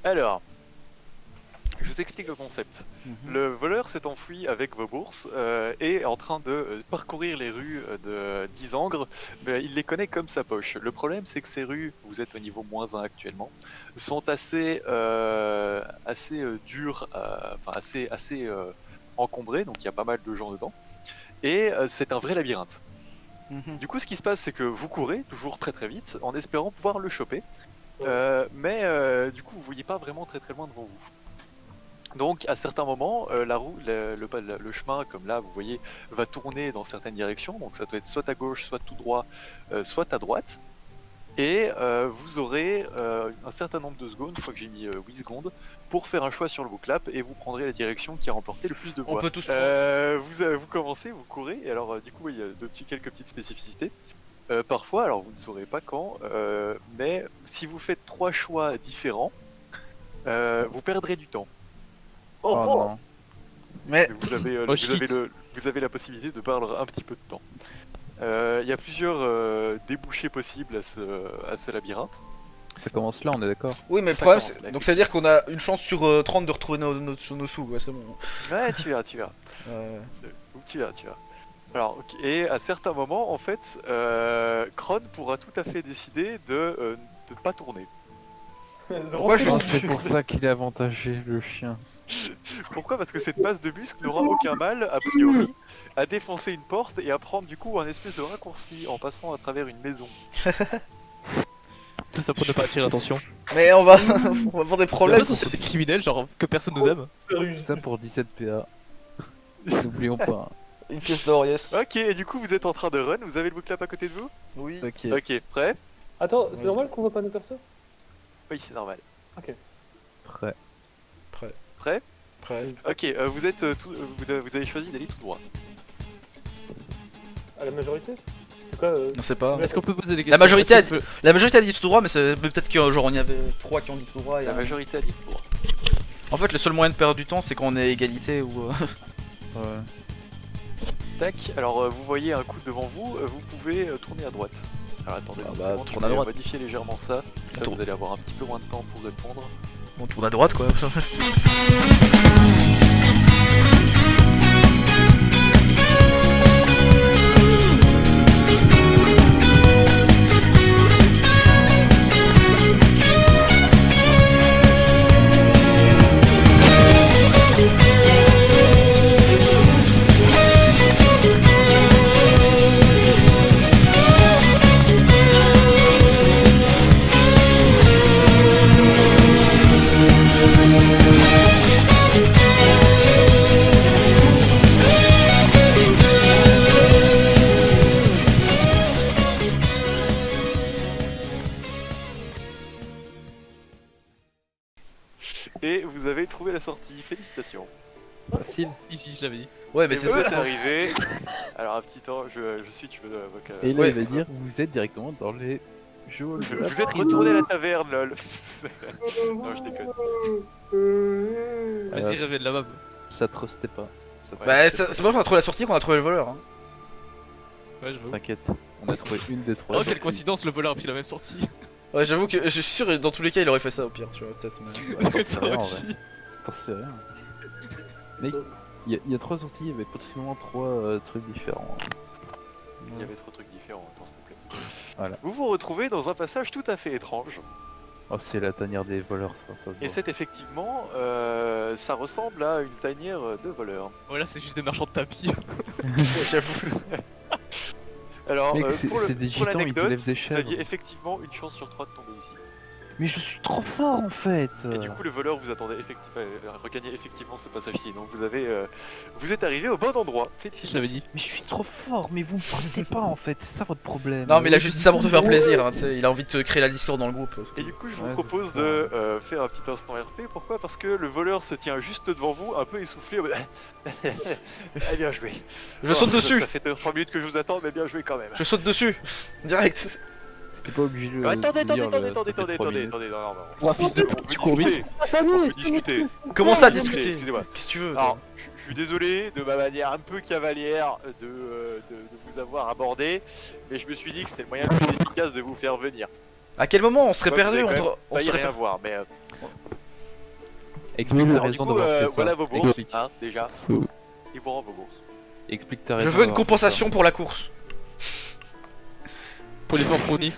Alors, je vous explique le concept. Mhm. Le voleur s'est enfui avec vos bourses et est en train de parcourir les rues de d'Isengre. Mais il les connaît comme sa poche. Le problème, c'est que ces rues, vous êtes au niveau -1 actuellement, sont assez dures, enfin assez encombrées, donc il y a pas mal de gens dedans. Et c'est un vrai labyrinthe. Mhm. Du coup, ce qui se passe, c'est que vous courez toujours très très vite en espérant pouvoir le choper. Mais du coup, vous voyez pas vraiment très loin devant vous. Donc, à certains moments, la roue, le chemin, comme là, vous voyez, va tourner dans certaines directions. Donc, ça doit être soit à gauche, soit tout droit, soit à droite. Et vous aurez un certain nombre de secondes, je crois que j'ai mis 8 secondes, pour faire un choix sur le booklap et vous prendrez la direction qui a remporté le plus de On voix. peut tous prendre. Vous commencez, vous courez, et alors du coup, il y a quelques petites spécificités. Parfois, alors vous ne saurez pas quand, mais si vous faites 3 choix différents, vous perdrez du temps. Oh, Oh fort. non. Mais Vous avez, Oh, shit. vous avez la possibilité de perdre un petit peu de temps. Il y a plusieurs débouchés possibles à ce labyrinthe. Ça commence là, on est d'accord. oui, mais le Ça problème, commence là, donc ça veut dire qu'on a une chance sur 30 de retrouver nos sous, ouais, c'est bon. Ouais, tu verras. Tu verras. Alors, ok, et à certains moments, en fait, Kron pourra tout à fait décider de ne pas tourner. Pourquoi je Ah, suis- c'est pour ça qu'il est avantagé, le chien. Pourquoi? Parce que cette masse de muscles n'aura aucun mal, a priori, à défoncer une porte et à prendre du coup un espèce de raccourci en passant à travers une maison. Tout ça pour ne pas attirer l'attention. Mais on va, on va avoir des Problème, problèmes. c'est des criminels, genre que personne nous aime. Tout ça pour 17 PA. N'oublions pas. Une pièce d'or, yes. Ok, et du coup vous êtes en train de run, vous avez le booklap à côté de vous? Oui. Ok. Ok, prêt? Attends, c'est Oui. normal qu'on voit pas nos persos? Oui, c'est normal. Prêt. Prêt? Prêt. Ok, vous êtes vous avez choisi d'aller tout droit. À la majorité? C'est quoi On sait pas. Est-ce qu'on peut poser des questions? La majorité Est-ce que- La majorité a dit tout droit, mais peut-être que genre on y avait 3 qui ont dit tout droit. Et, La majorité a dit tout droit. En fait, le seul moyen de perdre du temps, c'est quand on est égalité ou. Ouais. Tac, alors vous voyez un coup devant vous, vous pouvez tourner à droite. Alors attendez, Ah une bah, seconde, tourne je à vais droite. modifier légèrement ça, comme ça Tourne. vous allez avoir un petit peu moins de temps pour répondre. On tourne à droite quoi. Et vous avez trouvé la sortie, félicitations. Facile. Ici, je l'avais dit. Ouais, mais Et c'est vous êtes ça. arrivé. Alors un petit temps, je suis, tu veux avocat. Et là, Ouais. il va dire vous êtes directement dans les jeux. de la Vous êtes prison. retourné à la taverne, lol. Non, je déconne. Vas-y, révèle la map. Ça trustait pas. Ça Ouais. Bah, c'est pas qu'on a trouvé la sortie qu'on a trouvé le voleur. Hein. Ouais, je veux. T'inquiète, on a trouvé une des trois. Oh, quelle coïncidence, le voleur a pris la même sortie. Ouais, j'avoue que je suis sûr que dans tous les cas il aurait fait ça au pire, tu vois, peut-être. Mais... Ouais, t'en sais rien en vrai. T'en sais rien. Mec, il y a 3 sorties, il y avait potentiellement 3 trucs différents. Il y avait trop de trucs différents, attends s'il te plaît. Voilà. Vous vous retrouvez dans un passage tout à fait étrange. Oh, c'est la tanière des voleurs, ça se Et voit. c'est effectivement, ça ressemble à une tanière de voleurs. Voilà, c'est juste des marchands de tapis. J'avoue. Alors, Mec, pour c'est des pour gitans, ils l'anecdote, soulèvent des vous chèvres. aviez effectivement une chance sur 3 de tomber ici. Mais je suis trop fort en fait. Et du coup, le voleur vous attendait regagner effectivement ce passage-ci. Donc vous êtes arrivé au bon endroit. Je Félicitations. l'avais dit. Mais je suis trop fort, mais vous me trustez pas en fait, c'est ça votre problème. Non, mais il a juste dit ça pour te faire plaisir, hein, tu sais, il a envie de créer la discorde dans le groupe. Et du coup, je vous Ouais, propose c'est ça. de faire un petit instant RP. Pourquoi? Parce que le voleur se tient juste devant vous, un peu essoufflé. Eh bien joué. Je saute dessus. Ça fait 3 minutes que je vous attends, mais bien joué quand même. Je saute dessus. Direct. T'es pas obligé de. Attendez, de dire attendez, le- attendez, ça fait attendez, 3 attendez, minutes. attendez, non, non, Oh, fils de on pute, peut tu cours vite. discuter, on peut discuter. Comment ça Discuter, discuter Excusez-moi. Qu'est-ce que tu veux Alors, toi je suis désolé de ma manière un peu cavalière de vous avoir abordé, mais je me suis dit que c'était le moyen le plus efficace de vous faire venir. À quel moment on serait Ouais, vous perdu avez quand même on failli serait rien per- voir, mais Explique ta Alors, du raison coup, d'avoir fait ça. voilà vos bourses, Explique. hein, déjà. Ils vous rendent vos bourses. Explique ta Je raison. veux une d'avoir fait compensation pour la course. Pour l'effort fourni.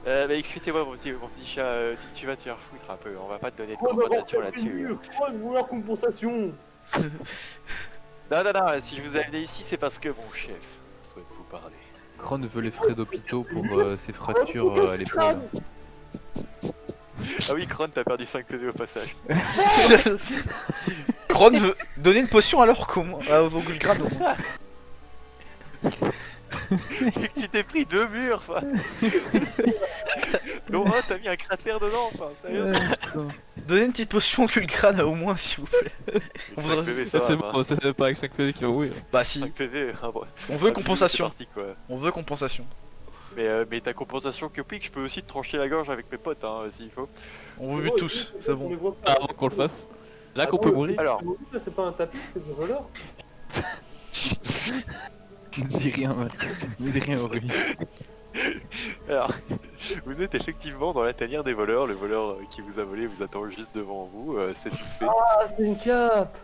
Bah, excusez-moi, mon petit chat, tu vas te faire foutre un peu. On va pas te donner de Oh, d'avoir compensation fait là-dessus. une mur. Oh, vouloir compensation. Non, si je vous ai amené ici, c'est parce que mon chef souhaite vous parler. ça. Kron veut les frais d'hôpitaux pour ses fractures à l'épaule. Ah oui, Kron, t'as perdu 5 PV au passage. Kron veut donner une potion alors aux Gulgrad au moins. Et que tu t'es pris 2 murs, enfin. Donc, oh, t'as mis un cratère dedans, enfin, sérieux. Donnez une petite potion Gulgrad au moins s'il vous plaît. On 5 veut- PV, ça C'est va. bon, ça c'est pas avec 5 PV qu'il va mourir. Bah si, 5 PV, ah, bon. on veut Ah, compensation. c'est parti, quoi. On veut compensation. Mais ta compensation que pique, je peux aussi te trancher la gorge avec mes potes, hein, s'il faut. On vous bute tous, c'est bon. Avant qu'on le fasse. Là qu'on peut mourir. Alors, C'est pas un tapis, c'est des voleurs. Ne dis rien, ne dis rien au Ruby. Alors, vous êtes effectivement dans la tanière des voleurs. Le voleur qui vous a volé vous attend juste devant vous. C'est tout fait. Ah, c'est une cape.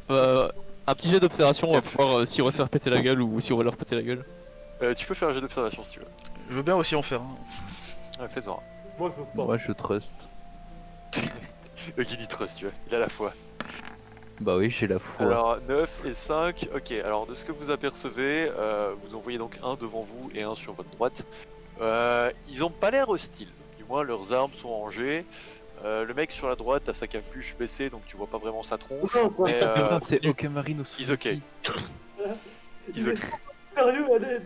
Un petit jet d'observation, on va voir si on va se faire péter la gueule ou si on va leur péter la gueule. Tu peux faire un jeu d'observation si tu veux. Je veux bien aussi en faire un. Fais-en un. Moi, je veux pas. Moi je trust. Qui dit trust, tu vois. Il a la foi. Bah oui, j'ai la foi. Alors, 9 et 5. Ok, alors de ce que vous apercevez, vous en voyez donc un devant vous et un sur votre droite. Ils ont pas l'air hostiles. Du moins, leurs armes sont rangées. Le mec sur la droite a sa capuche baissée, donc tu vois pas vraiment sa tronche. Non, quoi. Mais, Putain, c'est Okamarino He's okay. He's okay. Sérieux, à l'aide.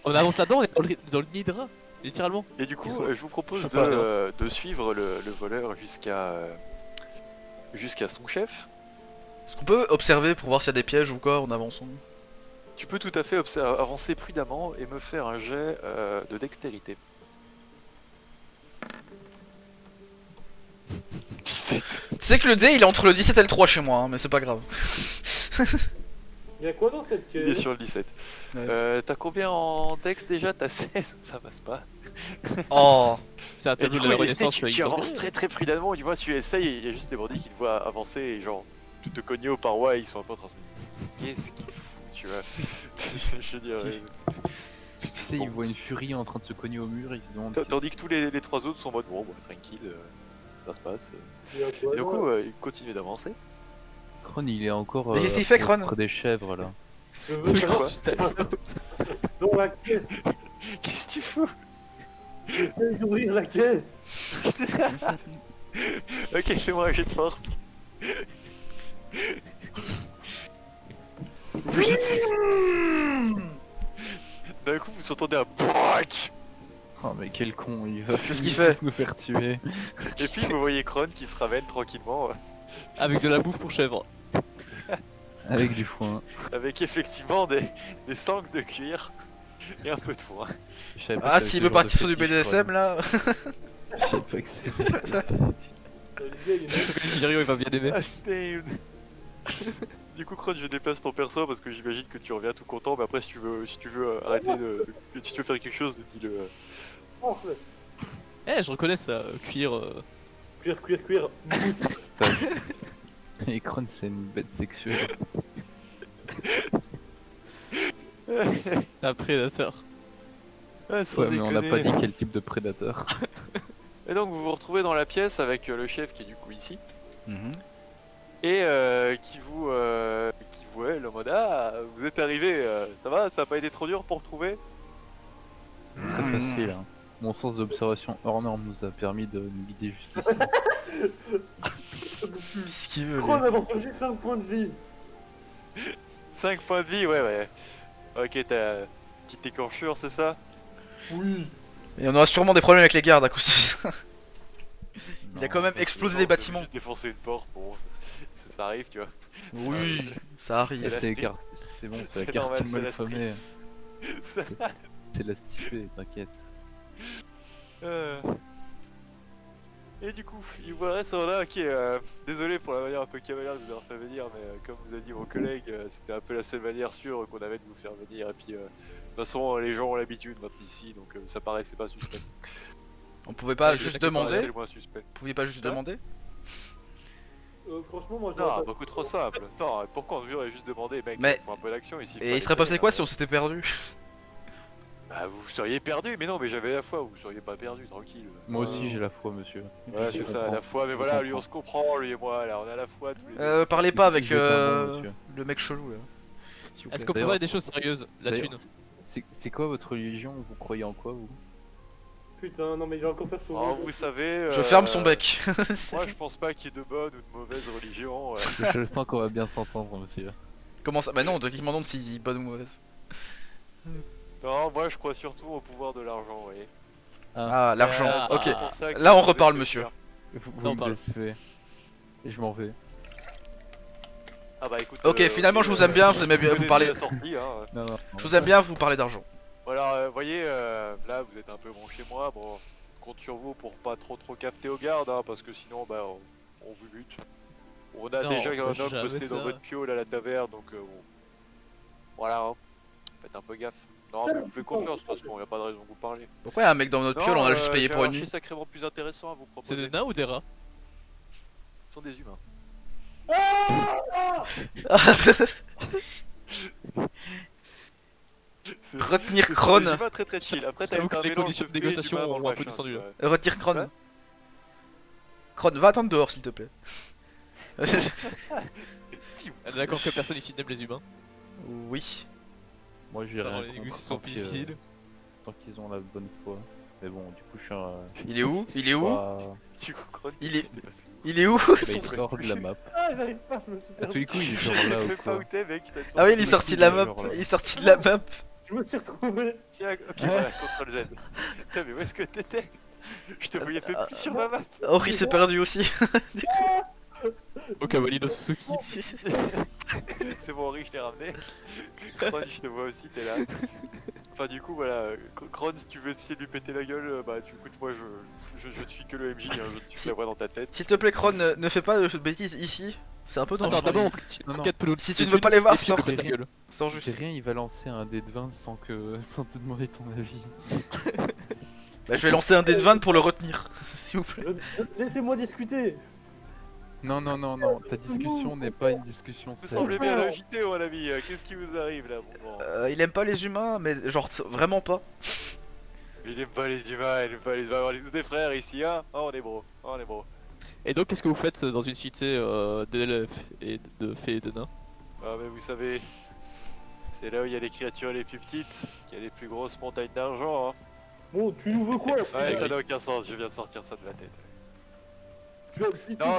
On avance là-dedans, on est dans le Nidra, littéralement. Et du coup, Ils sont- je vous propose ils sont pas de suivre le voleur jusqu'à son chef. Est-ce qu'on peut observer pour voir s'il y a des pièges ou quoi en avançant? Tu peux tout à fait avancer prudemment et me faire un jet de dextérité. 17. Tu sais que le dé il est entre le 17 et le 3 chez moi, hein, mais c'est pas grave. Il y a quoi dans cette Il est caisse? sur le 17. Ouais. T'as combien en dex déjà? T'as 16. Ça passe pas. Oh, C'est un Et tableau du de coup, la il essaie, Renaissance. tu avances très très prudemment. Tu vois, tu essayes et il y a juste des bandits qui te voient avancer et genre tout te cogner aux parois et ils sont un peu transmis. Qu'est-ce qu'il fout, tu vois? Je veux dire. Tu sais, il voit une furie en train de se cogner au mur, il se demande. Tandis que tous les trois autres sont en mode bon, bah, tranquille, ça se passe. Il y a quoi Et du dans coup, la- il continue d'avancer. Kron, il est encore. Mais qu'est-ce qu'il fait, Kron Près des chèvres là. Je veux savoir dans la caisse. Qu'est-ce que tu fous? J'essaie d'ouvrir la caisse. Ok, fais-moi un jet de force. Vous êtes- D'un coup, vous entendez un BOAC. Oh, mais quel con, il va. Qu'est-ce qu'il fait nous faire tuer. Et puis vous voyez Kron qui se ramène tranquillement Avec de la bouffe pour chèvre. Avec du foin. avec effectivement des sangles de cuir et un peu de foin. Je savais pas ah que s'il t'avais veut ce genre partir sur de du fétiche, BDSM Kron. là. Je savais pas que c'était. Je sais que Girio il va bien aimer. Ah, damn. Du coup, Kron, je déplace ton perso parce que j'imagine que tu reviens tout content. Mais après, si tu veux arrêter si tu veux faire quelque chose, dis-le. Oh, Eh, je reconnais ça, cuir. cuir. Moustache. Et Kron, c'est une bête sexuelle. Un prédateur. Ah, sans Ouais, mais on n'a pas déconner. dit quel type de prédateur. Et donc, vous vous retrouvez dans la pièce avec le chef qui est du coup ici. Mhm. Et qui vous aide en mode ah, vous êtes arrivé, ça va, ça a pas été trop dur pour trouver? Très facile. Hein. Mon sens d'observation hors norme nous a permis de nous guider jusqu'ici. Qu'est-ce qu'il veut lui? Kron a perdu 5 points de vie. 5 points de vie, ouais. Ok, t'as une petite écorchure, c'est ça? Oui. Et on aura sûrement des problèmes avec les gardes à cause de ça. Il a Non, quand même explosé des bâtiments. Juste défoncer une porte, bon, ça arrive, tu vois. Oui, ça C'est arrive. la la street. carte. C'est bon, c'est C'est la carte normal, c'est la malfamée. Ça- C'est la cité, t'inquiète. Euh. Et du coup, il vous reste là, ok, désolé pour la manière un peu cavalière de vous avoir fait venir, mais comme vous a dit mon collègue, c'était un peu la seule manière sûre qu'on avait de vous faire venir, et puis de toute façon les gens ont l'habitude maintenant ici, donc ça paraissait pas suspect. On pouvait pas Ouais, juste je sais que ça demander? paraissait le moins suspect. Vous pouviez pas juste Hein demander? Franchement, moi je Non, vois pas. beaucoup trop simple. Attends, pourquoi on aurait juste demandé, mec, Mais- faut un peu d'action ici. Et il serait passé quoi si on s'était perdu? Bah, vous seriez perdu, mais non, mais j'avais la foi, vous seriez pas perdu, tranquille. Moi aussi j'ai la foi, monsieur. Ouais, c'est ça, la foi, mais Je voilà, lui comprends. on se comprend, lui et moi, là, on a la foi tous les deux. Parlez pas avec Vous êtes un bon monsieur. le mec chelou là. S'il vous Est-ce plaît. qu'on peut D'ailleurs- parler des choses sérieuses? La D'ailleurs, thune. C'est quoi votre religion? Vous croyez en quoi, vous? Putain, non mais il va encore faire son. Oh, vous savez. Je ferme son bec. Moi, je pense pas qu'il y ait de bonnes ou de mauvaises religions. Je sens qu'on va bien s'entendre, monsieur. Comment ça? Bah non, qui me demande s'il dit bonne ou mauvaise. Non, moi, je crois surtout au pouvoir de l'argent, vous voyez. Ah, l'argent, Ah, ok. C'est pour ça que Là, on vous reparle, êtes monsieur. fiers. Vous Non, me parle. décevez. Et je m'en vais. Ah bah écoute. Ok, finalement, je vous aime bien, vous aimez bien, vous connaissez parlez. la sortie, hein. Non, non. Je vous aime bien, vous parlez d'argent. Voilà, vous voyez, là, vous êtes un peu bon chez moi, bon, je compte sur vous pour pas trop cafeter aux gardes, hein, parce que sinon, bah, on vous bute. On a Non, déjà on un fait homme jamais posté dans ça. votre piole à la taverne, donc bon. Voilà, hein. Faites un peu gaffe. Non, Ça, mais vous faites confiance, de toute façon, y a pas de raison de vous parler. Pourquoi y a un mec dans notre piole, on a juste payé pour une C'est nuit? sacrément plus intéressant à vous proposer. C'est des nains ou des rats? Ce sont des humains. C'est- Retenir ce sont des Kron. humains très très chill. Après, t'as J'avoue eu que un les mélange conditions de fées, négociation d'humains dans ont le un peu machin, descendu, tu là. vois. Retire Kron. Ouais. Kron, va attendre dehors s'il te plaît. On est d'accord que personne ici n'aime les humains. Oui. Moi j'ai Ça rend rien les contre, négociations plus difficiles. tant qu'ils ont la bonne foi. Mais bon, du coup, je suis un. Il est où? Il est où? pas- Du coup, Kron, Il est- qu'est-ce qui s'est passé Il est où? Bah, il sort de la map. Ah, j'arrive pas, je me suis À tous perdu. les coups, il est genre là Je ou sais pas quoi. où t'es, mec. t'as le temps Ah oui, il est de- sorti de la map. Genre là. Il est sorti de la map. Je me suis retrouvé. Tiens, ok, voilà, CTRL Z. Putain, mais où est-ce que t'étais? Je te voyais fait plus sur ma map. Henri s'est perdu aussi. Au Cavalino Suzuki. C'est bon, Henri, je t'ai ramené. Kron, je te vois aussi, t'es là. Enfin, du coup, voilà. Kron, si tu veux essayer de lui péter la gueule, bah, tu écoute, moi, je ne suis que le MJ, hein, je te la vois dans ta tête. S'il te plaît, Kron, ne fais pas de bêtises ici. C'est un peu dangereux. Attends, d'abord, Non, non. Si tu ne veux pas les voir, et puis sors. le pète la gueule. Sors C'est juste. rien, il va lancer un dé de 20 sans te demander ton avis. Bah, je vais lancer un dé de 20 pour le retenir. S'il vous plaît. Laissez-moi discuter. Non, non, non, non, ta discussion n'est pas une discussion Vous saine. semblez bien agité, mon ami. Qu'est-ce qui vous arrive là, mon grand? Il aime pas les humains, mais genre vraiment pas. Il aime pas les humains, il aime pas les humains. On est tous des frères ici, hein? Ah, on est bro, ah, on est bro. Et donc, qu'est-ce que vous faites dans une cité d'élèves et de fées et de nains? Ah, mais vous savez, c'est là où il y a les créatures les plus petites, qu'il y a les plus grosses montagnes d'argent, hein. Bon, tu nous veux quoi là Ouais, ça n'a aucun sens, je viens de sortir ça de la tête. Tu vas-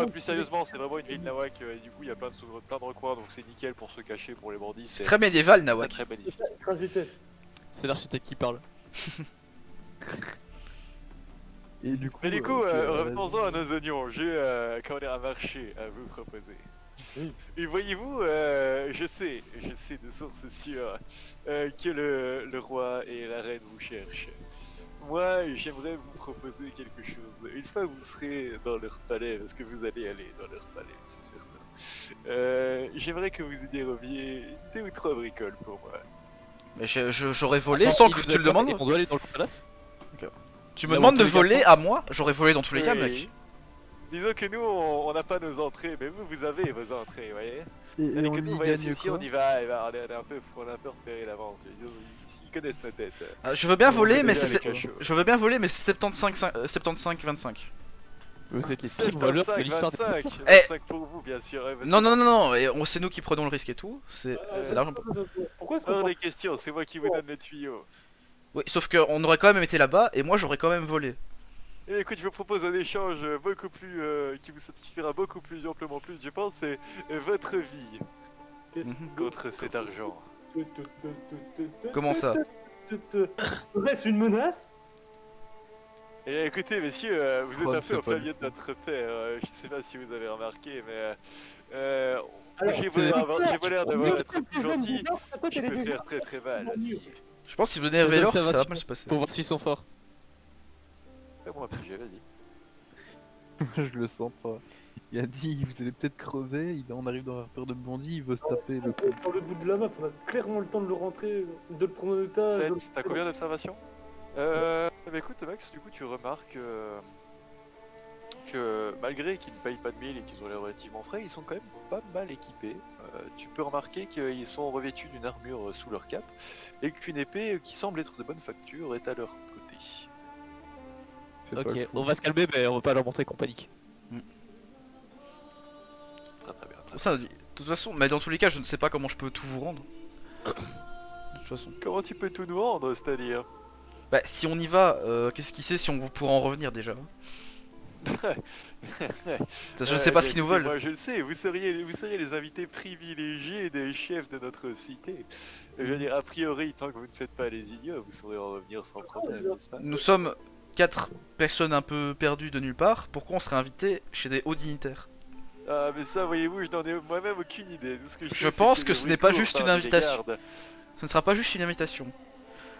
Non, plus sérieusement, c'est vraiment une ville nawak, et du coup, il y a plein de recoins, donc c'est nickel pour se cacher pour les bandits. C'est très médiéval, très, Nawak. très magnifique. Écrase des têtes. C'est l'architecte qui parle. Et du coup, Mais du coup, vas-y. revenons-en à nos oignons. J'ai comment dire, un marché à vous proposer. Oui. Et voyez-vous, je sais de sources sûres que le roi et la reine vous cherchent. Moi, j'aimerais vous proposer quelque chose. Une fois que vous serez dans leur palais, parce que vous allez aller dans leur palais, c'est certain. J'aimerais que vous dérobiez 2 ou 3 bricoles pour moi. Mais j'aurais volé Attends, sans il que nous tu a le pas demandes. dit, On doit aller dans le palace. Tu me Là où demandes de tous les voler garçons- à moi? J'aurais volé dans tous les cas, Oui. mec. Disons que nous, on n'a pas nos entrées, mais vous avez vos entrées, vous voyez. Et Allez, on que nous, y voyez, gagne si quoi on y va, on est un peu repéré l'avance. Ils connaissent nos têtes. Je veux bien voler, mais déjà c'est. les cachots. Je veux bien voler, mais c'est 75-25. Vous êtes les pires voleurs de 75, l'histoire. 25, Eh. 25 pour vous, bien sûr. Non, non, non, non, et c'est nous qui prenons le risque et tout. C'est l'argent. Pourquoi est-ce qu'on Hors parle les questions, c'est moi qui vous donne le tuyau. Oui, sauf qu'on aurait quand même été là-bas et moi j'aurais quand même volé. Et écoute, je vous propose un échange beaucoup plus. Qui vous satisfera beaucoup plus amplement plus, je pense, c'est votre vie Qu'est-ce- contre cet argent. Comment ça? Reste une menace? Et écoutez, messieurs, vous êtes Crotte, un peu c'est en pas plein du milieu de tout. notre père. Je sais pas si vous avez remarqué, mais. Alors, J'ai c'est- volé d'avoir être plus gentil. Pourquoi Je peux faire très très mal. Si. Je pense que si vous C'est énervez de l'or, ça va l'observation. mal se passer. Pour voir s'ils sont forts. Fais-moi un PG, vas-y. Je le sens pas. Il a dit, vous allez peut-être crever, on arrive dans la peur de bandit, il veut se taper le coup. Sur le bout de la map, on a clairement le temps de le rentrer, de le prendre en otage. Seth, t'as combien d'observations Bah écoute Max, du coup tu remarques que malgré qu'ils ne payent pas de mille et qu'ils ont l'air relativement frais, ils sont quand même pas mal équipés. Tu peux remarquer qu'ils sont revêtus d'une armure sous leur cape et qu'une épée qui semble être de bonne facture est à leur côté. Fais pas le Ok, fou. on va se calmer, mais on va pas leur montrer qu'on panique. Très très bien. Ça, de toute façon, mais dans tous les cas, je ne sais pas comment je peux tout vous rendre. De toute façon. Comment tu peux tout nous rendre, c'est-à-dire? Bah, si on y va, qu'est-ce qui sait si on pourra en revenir déjà? Je ne sais pas ce qu'ils nous veulent. Moi je le sais, vous seriez les invités privilégiés des chefs de notre cité. Je veux dire, a priori, tant que vous ne faites pas les idiots, vous saurez en revenir sans problème, n'est-ce pas? Nous sommes 4 personnes un peu perdues de nulle part. Pourquoi on serait invités chez des hauts dignitaires? Ah, mais ça, voyez-vous, je n'en ai moi-même aucune idée. Tout ce que Je sais, c'est pense que le ce bruit n'est pas court juste une parmi les invitation. gardes. Ce ne sera pas juste une invitation.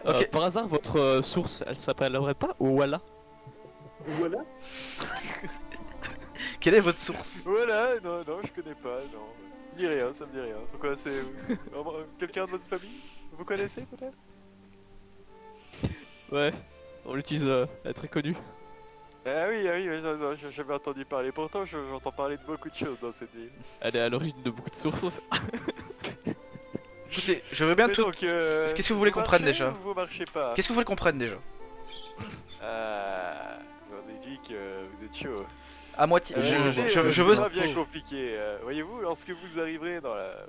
Ok. Par hasard, votre source, elle s'appellerait pas Walla? Voilà. Quelle est votre source? Voilà, non, je connais pas, non. Dis rien, ça me dit rien. Pourquoi c'est. Quelqu'un de votre famille? Vous connaissez peut-être? Ouais, on l'utilise, elle est très connue. Oui, j'avais entendu parler. Pourtant, j'entends parler de beaucoup de choses dans cette ville. Elle est à l'origine de beaucoup de sources. Écoutez, je veux bien Mais tout. donc, Qu'est-ce que vous voulez qu'on prenne marchez déjà? ou vous marchez pas? Qu'est-ce que vous voulez qu'on prenne déjà? On a dit que vous êtes chaud. À moitié. Écoutez, Je c'est veux. pas bien compliqué. Voyez-vous, lorsque vous arriverez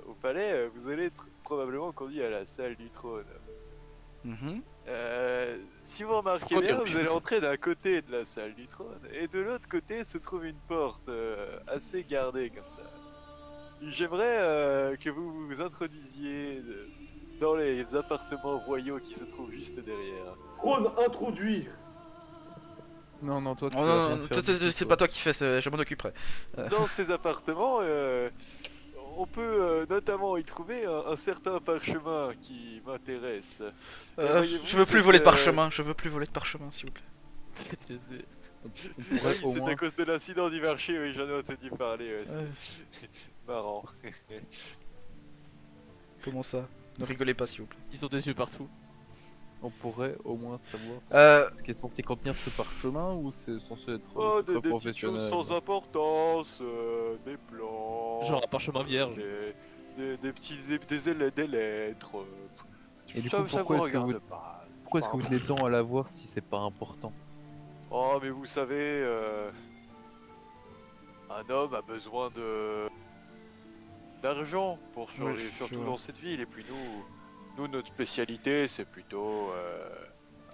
au palais, vous allez être probablement conduit à la salle du trône. Mhm. Si vous remarquez Pourquoi bien, bien vous plus allez entrer d'un côté de la salle du trône, et de l'autre côté se trouve une porte assez gardée comme ça. J'aimerais que vous vous introduisiez dans les appartements royaux qui se trouvent juste derrière. Trône introduire. Non, toi, tu Oh vas non, rien non, faire du tout, c'est toi. pas toi qui fais, je m'en occuperai. Dans ces appartements, on peut notamment y trouver un certain parchemin qui m'intéresse. Voyez-vous, Je veux plus c'est voler de que- parchemin, je veux plus voler de parchemin, s'il vous plaît. On Oui, pourrait au c'est moins... à cause de l'incident du marché, oui, j'en ai entendu parler, ouais, c'est marrant. Comment ça? Ne rigolez pas, s'il vous plaît. Ils ont des yeux partout. On pourrait au moins savoir ce qui est censé contenir ce parchemin ou c'est censé être Oh, secret des petites choses professionnel. sans importance, des plans, Genre un parchemin vierge. des petits des lettres. Et du ça, coup, ça pourquoi vous est-ce que regarde vous- pas. Pourquoi est-ce que vous tenez tant à la voir si c'est pas important? Oh, mais vous savez, un homme a besoin d'argent pour survivre, je surtout vois. dans cette ville. Et puis nous notre spécialité, c'est plutôt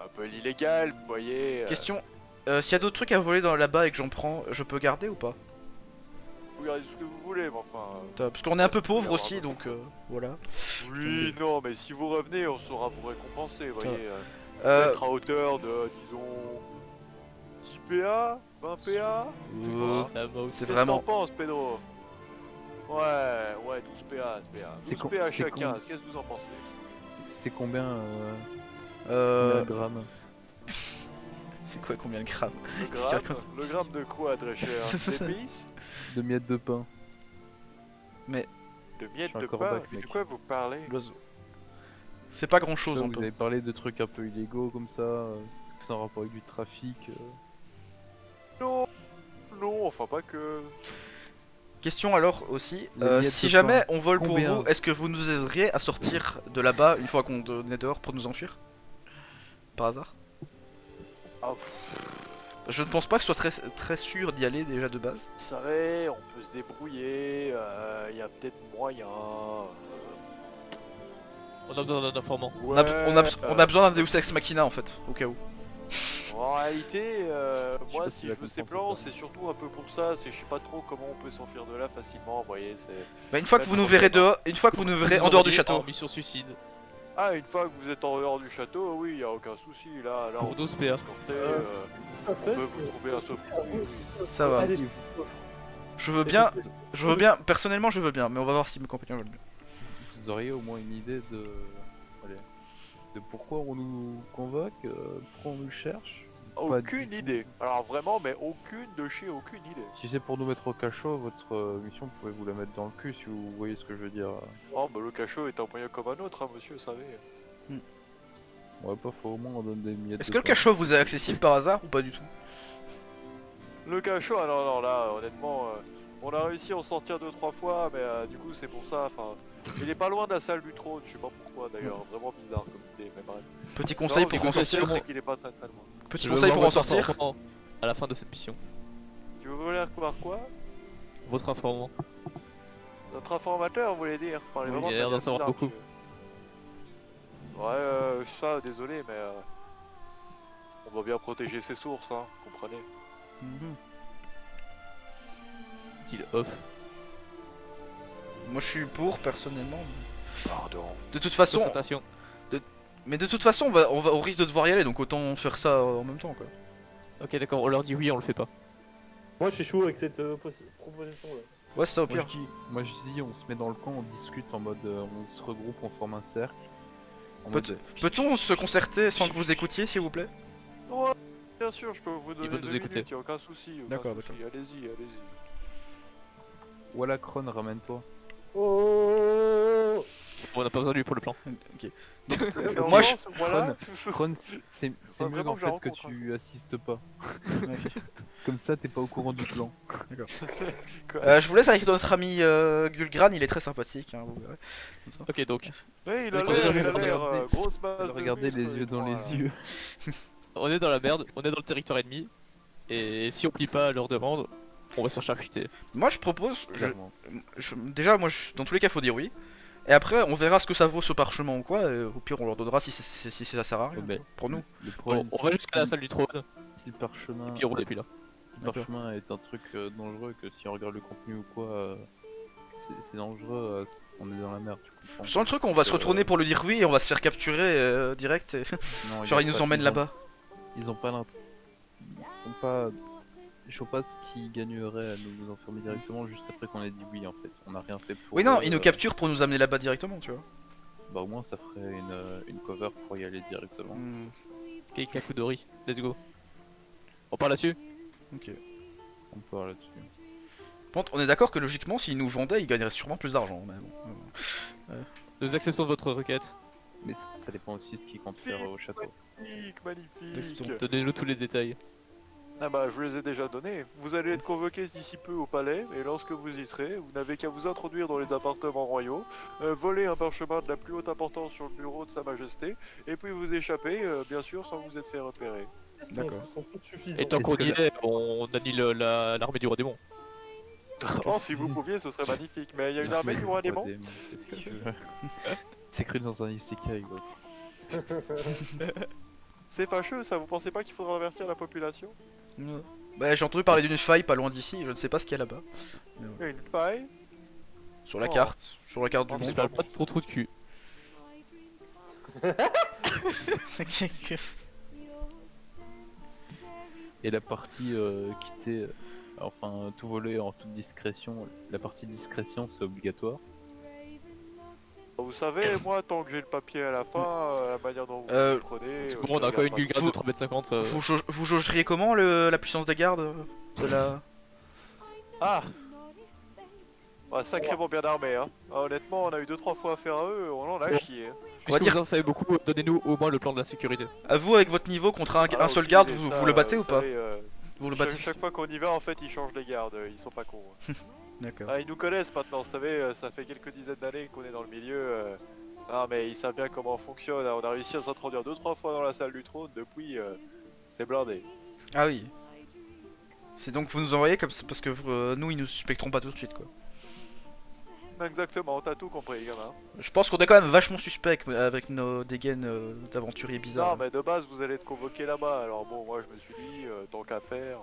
un peu l'illégal, vous voyez. Question, s'il y a d'autres trucs à voler là-bas et que j'en prends, je peux garder ou pas? Vous regardez ce que vous voulez, mais enfin. Parce qu'on est un peu pauvre Alors, aussi, donc voilà. Oui, non, mais si vous revenez, on saura vous récompenser, vous voyez. Euh, Être à hauteur de, disons, 10 PA, 20 PA. La mort. c'est Qu'est-ce que vraiment... t'en penses, Pedro? Ouais, 12 PA, 12 C'est PA c'est chacun, con- qu'est-ce que vous en pensez? C'est combien, combien Euh... de grammes? C'est quoi, combien de grammes? Le C'est-à-dire gramme? Le gramme de quoi, très cher? D'épices? De miettes de pain. De Je miettes suis un de pain? corbac, De mec. quoi vous parlez? L'oiseau. C'est pas grand chose, Vous un peu. avez parlé de trucs un peu illégaux comme ça. Est-ce que c'est en rapport avec du trafic? Non, enfin pas que. Question alors aussi, Les miettes si de jamais pain, on vole pour combien? vous, est-ce que vous nous aideriez à sortir de là-bas une fois qu'on est dehors pour nous enfuir? Par hasard? Ah, pff, Je ne pense pas que ce soit très sûr d'y aller déjà de base. vous savez, on peut se débrouiller, y a peut-être moyen. On a besoin d'un informant. On a besoin d'un Deus Ex Machina en fait, au cas où. En réalité, moi pas si si la je veux ces comprends, plans, ça. c'est surtout un peu pour ça, c'est je sais pas trop comment on peut s'enfuir de là facilement, vous voyez, c'est... Bah, une fois que Ouais, vous nous trop verrez bien. dehors, une fois que vous nous verrez Vous en dehors du envoyez château. En mission suicide. Ah, une fois que vous êtes en dehors du château, oui, y a aucun souci, là Pour on 12 peut PA. escorter, Ça on se peut fait, vous trouver un sauvecours, oui, oui. Ça va. Allez, Je veux bien, personnellement je veux bien, mais on va voir si mes compagnons veulent bien. Vous auriez au moins une idée de... Allez. De pourquoi on nous convoque, pourquoi on nous cherche? Pas du Aucune tout. idée, alors vraiment, mais aucune de chez aucune idée. Si c'est pour nous mettre au cachot, votre mission, vous pouvez vous la mettre dans le cul si vous voyez ce que je veux dire. Oh, bah le cachot est un moyen comme un autre, hein, monsieur, vous savez. Ouais, pas faut au moins on donne des miettes Est-ce de que le pain. cachot vous est accessible par hasard ou pas du tout? Le cachot, ah non, non, là, honnêtement, on a réussi à en sortir 2-3 fois, mais du coup, c'est pour ça, enfin, il est pas loin de la salle du trône, je sais pas pourquoi d'ailleurs, vraiment bizarre comme idée, mais bref. Petit conseil Non, pour le en conseil, sortir. c'est qu'il est pas très très loin. Petit Je veux conseil voir pour en votre sortir. informant à la fin de cette mission. Tu veux voler voir quoi? Votre informant. Notre informateur, vous voulez dire? Parlez Oui, vraiment il a de l'air d'en manière savoir bizarre, beaucoup. monsieur. Ouais, ça, désolé, mais on doit bien protéger ses sources, hein, comprenez. Mhm. Est-il off? Moi je suis pour personnellement. Pardon. De toute façon, Concertation. mais de toute façon on risque de devoir y aller donc autant faire ça en même temps quoi. Ok, d'accord, on leur dit oui, on le fait pas. Moi, je suis chaud avec cette proposition là. Ouais, c'est ça au Moi pire. je dis, on se met dans le camp, on discute en mode, on se regroupe, on forme un cercle. En Peut- mode, Peut-on se concerter sans que vous écoutiez s'il vous plaît? Ouais, bien sûr, je peux vous donner veut nous 2 écouter. minutes, y'a aucun souci. D'accord, Allez-y, allez-y. voilà Kron, ramène-toi. Oh. On n'a pas besoin de lui pour le plan. Ok. C'est Moi, vraiment je- ce point-là. Kron, c'est Ah, mieux vraiment, en je la fait que rencontre, tu assistes pas. Comme ça, t'es pas au courant du plan. Quoi. Je vous laisse avec notre ami Gulgran, il est très sympathique. Hein, vous verrez. Ok, donc, Ouais, il a Oui, l'air, regardez- grosse base de Regardez les muscles, yeux dans voilà. les yeux. on est dans la merde, on est dans le territoire ennemi. Et si on plie pas à leur demande, on va se faire charcuter. Moi je propose, Clairement. déjà moi dans tous les cas faut dire oui. Et après on verra ce que ça vaut ce parchemin ou quoi, et au pire on leur donnera si ça sert à rien. Ouais, mais Pour nous. Le Bon, problème, on va jusqu'à la salle du trône, si le parchemin, et puis on roule depuis là. le parchemin est un truc dangereux, que si on regarde le contenu ou quoi, c'est dangereux, on est dans la merde, tu comprends. Sur le truc on va se retourner pour lui dire oui et on va se faire capturer direct. Non, Genre y a ils nous pas- emmènent là-bas. Ils ont pas je vois pas ce qui gagnerait à nous enfermer directement juste après qu'on ait dit oui en fait. On a rien fait pour. Oui non, ils nous capturent pour nous amener là-bas directement tu vois. Bah au moins ça ferait une cover pour y aller directement. Hmm, Keikakudori, let's go. On part là-dessus? ok. On part là-dessus. Par contre, on est d'accord que logiquement s'ils nous vendaient ils gagneraient sûrement plus d'argent. Mais bon. Nous acceptons votre requête. Mais ça dépend aussi de ce qu'ils comptent faire au château. Magnifique, magnifique. Donnez-nous tous les détails. Ah bah je vous les ai déjà donnés. Vous allez être convoqués d'ici peu au palais, et lorsque vous y serez, vous n'avez qu'à vous introduire dans les appartements royaux, voler un parchemin de la plus haute importance sur le bureau de sa majesté, et puis vous échapper, bien sûr, sans vous être fait repérer. D'accord. Sont toutes suffisantes. Et tant qu'on y Est-ce que est, on annule l'armée du roi démon. Oh, si vous pouviez, ce serait magnifique. Mais il y a une armée du roi démon. Qu'est-ce que tu veux C'est cru dans un isekai l'autre. C'est fâcheux, ça. Vous pensez pas qu'il faudra avertir la population? Ouais. Bah j'ai entendu parler d'une faille pas loin d'ici, je ne sais pas ce qu'il y a là-bas. Il y a une faille. Sur la Oh. carte du Oh, On se monde. parle pas de trop de cul. Et la partie quitter, enfin tout voler en toute discrétion, la partie discrétion c'est obligatoire. Vous savez, moi, tant que j'ai le papier à la fin, la manière dont vous Euh, le prenez. C'est bon, on a encore une Gulgran de Vous- 3m50. Vous jaugeriez comment la puissance des gardes de la... Ah ouais, sacrément bien armé, hein. Ah, honnêtement, on a eu 2-3 fois affaire à eux, on en a chié. Hein. Puisque dire- vous en savez beaucoup, donnez-nous au moins le plan de la sécurité. À vous avec votre niveau contre un Ah, seul aucune garde, idée, vous, ça, vous le battez ou vous pas? savez, Vous le battez? chaque fois qu'on y va, en fait, ils changent les gardes, ils sont pas cons. Hein. D'accord. Ah, ils nous connaissent maintenant, vous savez, ça fait quelques dizaines d'années qu'on est dans le milieu. Ah, mais ils savent bien comment on fonctionne, hein. On a réussi à s'introduire 2-3 fois dans la salle du trône, depuis, c'est blindé. Ah oui. C'est donc vous nous envoyez comme ça parce que nous ils nous suspecteront pas tout de suite quoi. Exactement, t'as tout compris, gamin. Je pense qu'on est quand même vachement suspect avec nos dégaines d'aventuriers bizarres. Non, mais de base, vous allez être convoqué là-bas, alors bon, moi je me suis dit, tant qu'à faire.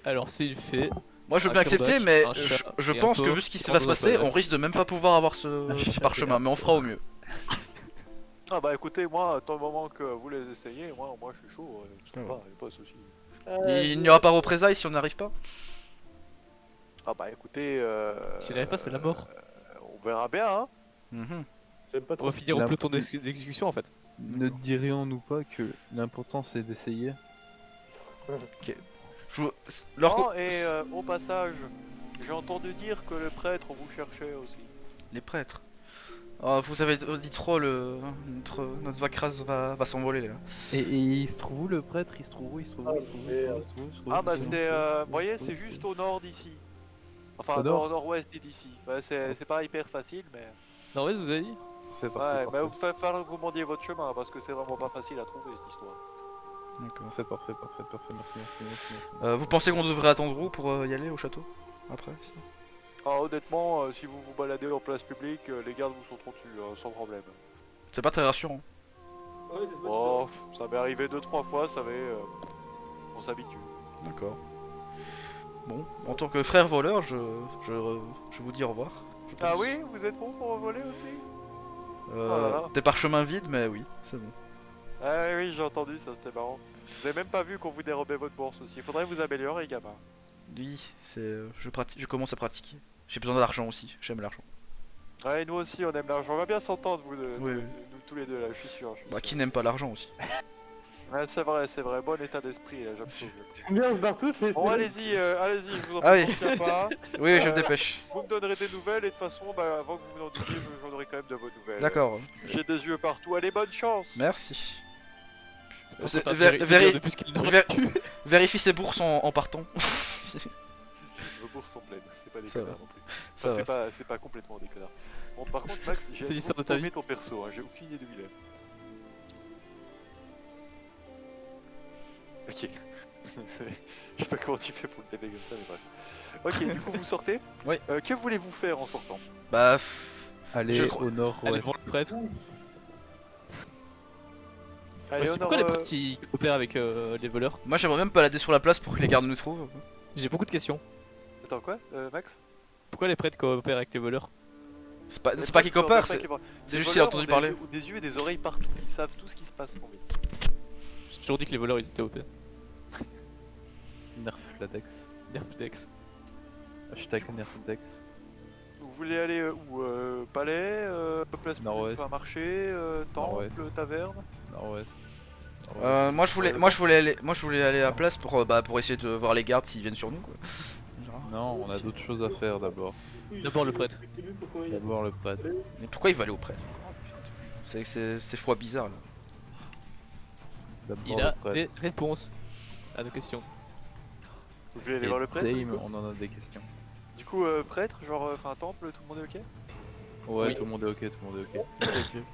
Alors, c'est une fée. Moi je veux un bien accepter cure-dach, mais un chat je et un pense que porc vu ce qui qui va se rentrent dans passer, la on place. risque de même pas pouvoir avoir ce parchemin, mais on fera au mieux. Ah bah écoutez, moi, tant le moment que vous les essayez, moi je suis chaud, ça Ah va, y a pas de soucis. Il n'y aura pas représailles si on n'arrive pas? Ah bah écoutez, S'il n'arrive pas, c'est la mort. on verra bien, hein. Mhm. J'aime pas On trop. va finir au La- peloton d'exécution en fait. Ne dirions-nous pas que l'important c'est d'essayer? Je vous- leur- Oh, et au passage, j'ai entendu dire que le prêtre vous cherchait aussi. Les prêtres. Oh, vous avez dit trop, notre vacrasse va s'envoler là. Et il se trouve où le prêtre? Il se trouve où? Il se trouve où? Il se trouve où? Il se trouve où? Il se trouve où? Ah bah Il se trouve où? c'est, Il se trouve où? vous voyez, c'est juste au nord d'ici. Enfin, Au nord nord-ouest d'ici. Ouais, c'est pas hyper facile, mais... Nord-ouest, vous avez dit? Parfait, Ouais, parfait, mais il parfait. va falloir que vous mendiez votre chemin, parce que c'est vraiment pas facile à trouver, cette histoire. D'accord. Parfait, parfait, parfait, parfait, merci. Vous pensez qu'on devrait attendre où pour y aller au château? Après ça Ah, honnêtement, si vous vous baladez en place publique, les gardes vous sauteront dessus, sans problème. C'est pas très rassurant. Ouais, c'est pas Oh, ça m'est arrivé 2-3 fois, ça va, on s'habitue. D'accord. Bon, en tant que frère voleur, je vous dis au revoir. je Ah pense. oui, vous êtes bon pour voler aussi? Euh, Oh là là. Des parchemins vides, mais oui, c'est bon. Ah oui, j'ai entendu, ça c'était marrant. Vous avez même pas vu qu'on vous dérobait votre bourse aussi, il faudrait vous améliorer, gamin. Oui, je commence à pratiquer. J'ai besoin d'argent aussi, j'aime l'argent. Ouais, nous aussi on aime l'argent, on va bien s'entendre, vous, Oui, oui. nous tous les deux là, je suis sûr. Bah, qui n'aime pas l'argent aussi? Ouais, c'est vrai, bon état d'esprit là, j'approuve. Bien, on se barre tous, c'est... Bon, allez-y, allez-y, je vous en Ah oui. tiens pas. Oui, je me dépêche. Vous me donnerez des nouvelles et de toute façon, bah, avant que vous m'en donniez, j'en aurai quand même de vos nouvelles. D'accord, J'ai des yeux partout, allez, bonne chance. merci. C'est C'est- en train de ver- dire veri- depuis ce qu'il n'aurait ver- pu. Vérifie ses bourses en partant. Vos bourses sont pleines, c'est pas des Ça connards va. non plus. Ça Enfin, va. c'est pas complètement des connards. Bon, par contre, Max, j'ai C'est l'histoire de ta vie. ton perso, hein, j'ai aucune idée d'où il est. Ok. Je sais pas comment tu fais pour le lever comme ça, mais bref. Ok, du coup, vous sortez. Oui. Que voulez-vous faire en sortant? Bah, Allez Je crois- au Allez nord-ouest. voir le prêtre. Allez, Ouais, au c'est pourquoi les nord, prêtres ils coopèrent avec les voleurs? moi j'aimerais même balader sur la place pour que les gardes nous trouvent. J'ai beaucoup de questions. Attends, quoi, Max? Pourquoi les prêtres coopèrent avec les voleurs? C'est pas Les qu'ils prêtres coopèrent, sont c'est attaqués c'est des juste qu'il a voleurs entendu ont parler. des yeux et des oreilles partout, ils savent tout ce qui se passe, mon gars. J'ai toujours dit que les voleurs ils étaient OP. Nerf latex. Nerfdex. Hashtag nerfdex. Vous voulez aller où? Palais, place publique, Nord-ouest. enfin, marché, temple, Nord-ouest. taverne? Nord-ouest. Moi je voulais aller à place pour essayer de voir les gardes s'ils viennent sur nous quoi. Non, on a d'autres choses à faire d'abord. D'abord le prêtre. D'abord le prêtre. Mais pourquoi il va aller au prêtre? C'est foi bizarre là. D'abord Il le a prêtre. des réponses à nos questions. Vous voulez aller Et voir le prêtre? du Dame, coup on en a des questions. Du coup, prêtre, genre, enfin, temple, tout le monde est ok? Ouais, Oui. tout le monde est ok, tout le monde est ok.